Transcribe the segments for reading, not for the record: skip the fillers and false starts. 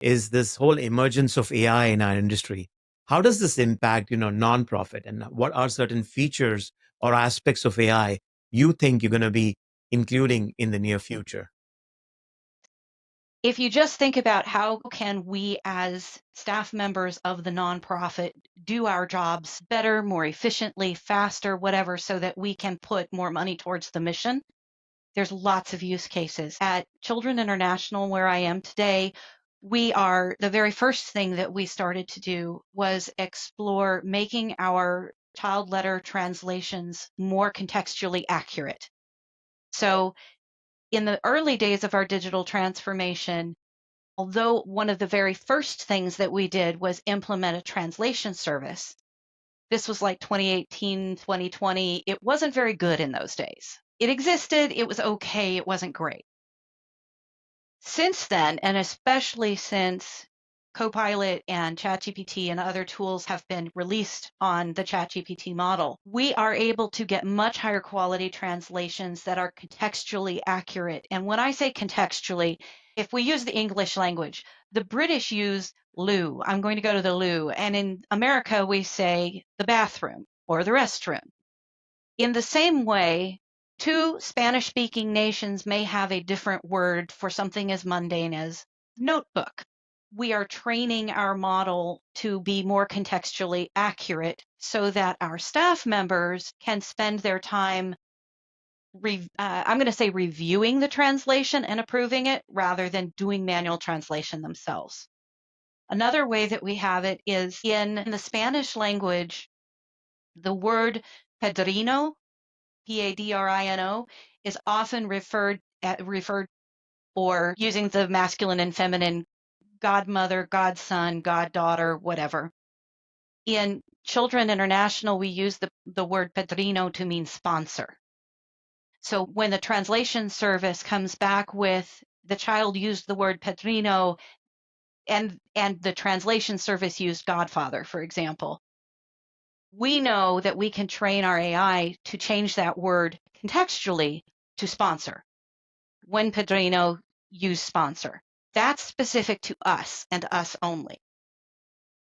is this whole emergence of AI in our industry. How does this impact, nonprofit, and what are certain features or aspects of AI you think you're going to be including in the near future? If you just think about how can we as staff members of the nonprofit do our jobs better, more efficiently, faster, whatever, so that we can put more money towards the mission, there's lots of use cases. At Children International, where I am today, the very first thing that we started to do was explore making our child letter translations more contextually accurate. So in the early days of our digital transformation, although one of the very first things that we did was implement a translation service, this was like 2018, 2020, it wasn't very good in those days. It existed, it was okay, it wasn't great. Since then, and especially since Copilot and ChatGPT and other tools have been released on the ChatGPT model, we are able to get much higher quality translations that are contextually accurate. And when I say contextually, if we use the English language, the British use loo. I'm going to go to the loo. And in America, we say the bathroom or the restroom. In the same way, two Spanish-speaking nations may have a different word for something as mundane as notebook. We are training our model to be more contextually accurate so that our staff members can spend their time, I'm going to say, reviewing the translation and approving it rather than doing manual translation themselves. Another way that we have it is in the Spanish language, the word padrino, Padrino, is often referred or using the masculine and feminine godmother, godson, goddaughter, whatever. In Children International, we use the word padrino to mean sponsor. So when the translation service comes back with the child used the word padrino and the translation service used godfather, for example, we know that we can train our AI to change that word contextually to sponsor. When Padrino use sponsor. That's specific to us and us only.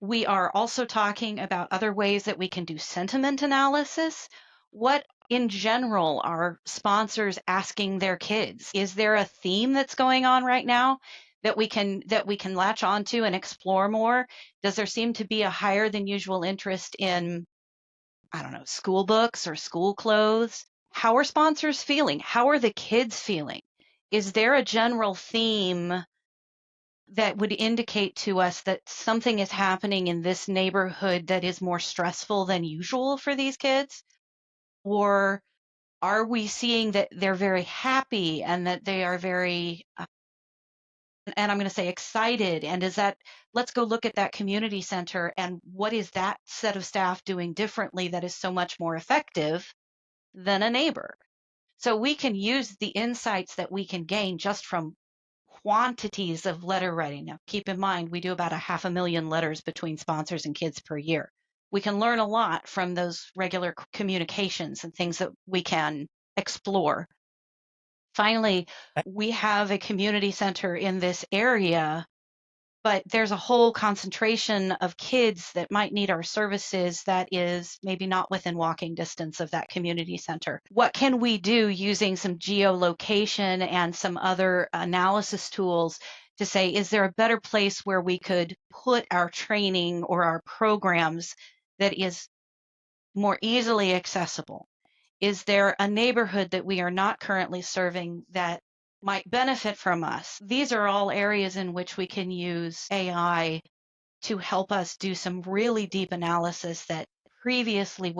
We are also talking about other ways that we can do sentiment analysis. What in general are sponsors asking their kids? Is there a theme that's going on right now that we can latch onto and explore more? Does there seem to be a higher than usual interest in, I don't know, school books or school clothes? How are sponsors feeling? How are the kids feeling? Is there a general theme that would indicate to us that something is happening in this neighborhood that is more stressful than usual for these kids? Or are we seeing that they're very happy and that they are very, and I'm going to say excited? And let's go look at that community center and what is that set of staff doing differently that is so much more effective than a neighbor? So we can use the insights that we can gain just from quantities of letter writing. Now, keep in mind, we do about 500,000 letters between sponsors and kids per year. We can learn a lot from those regular communications and things that we can explore. Finally, we have a community center in this area, but there's a whole concentration of kids that might need our services that is maybe not within walking distance of that community center. What can we do using some geolocation and some other analysis tools to say, is there a better place where we could put our training or our programs that is more easily accessible? Is there a neighborhood that we are not currently serving that might benefit from us? These are all areas in which we can use AI to help us do some really deep analysis that previously